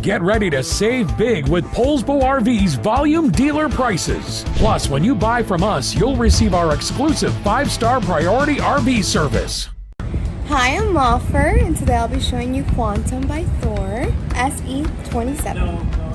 Get ready to save big with Poulsbo RV's volume dealer prices. Plus, when you buy from us, you'll receive our exclusive 5-star priority RV service. Hi, I'm Moffer, and today I'll be showing you Quantum by Thor SE27.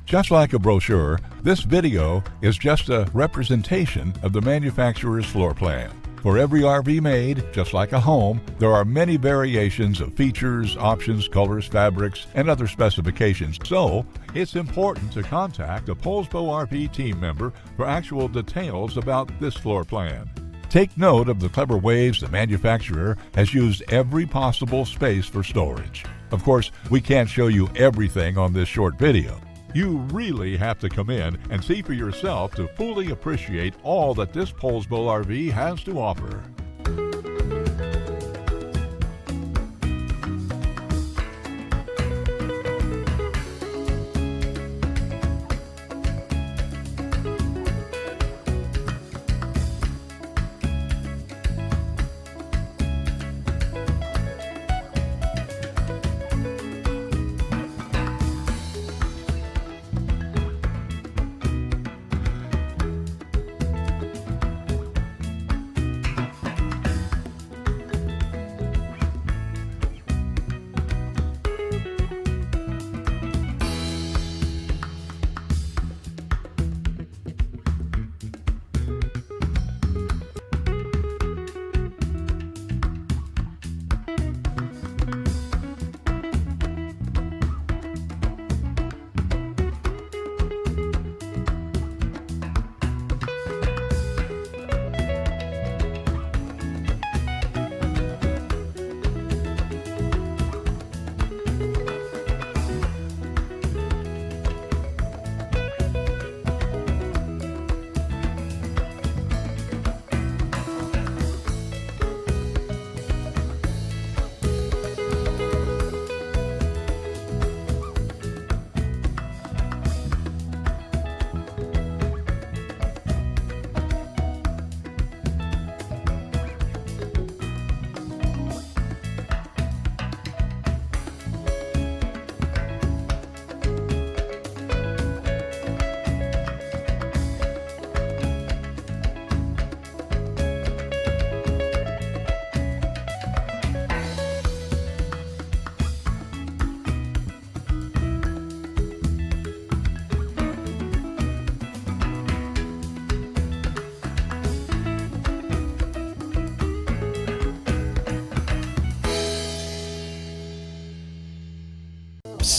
Just like a brochure, this video is just a representation of the manufacturer's floor plan. For every RV made, just like a home, there are many variations of features, options, colors, fabrics, and other specifications. So, it's important to contact a Poulsbo RV team member for actual details about this floor plan. Take note of the clever ways the manufacturer has used every possible space for storage. Of course, we can't show you everything on this short video. You really have to come in and see for yourself to fully appreciate all that this Poulsbo RV has to offer.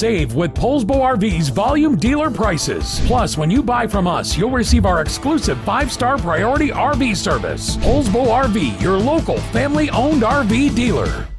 Save with Poulsbo RV's volume dealer prices. Plus, when you buy from us, you'll receive our exclusive 5-star priority RV service. Poulsbo RV, your local family-owned RV dealer.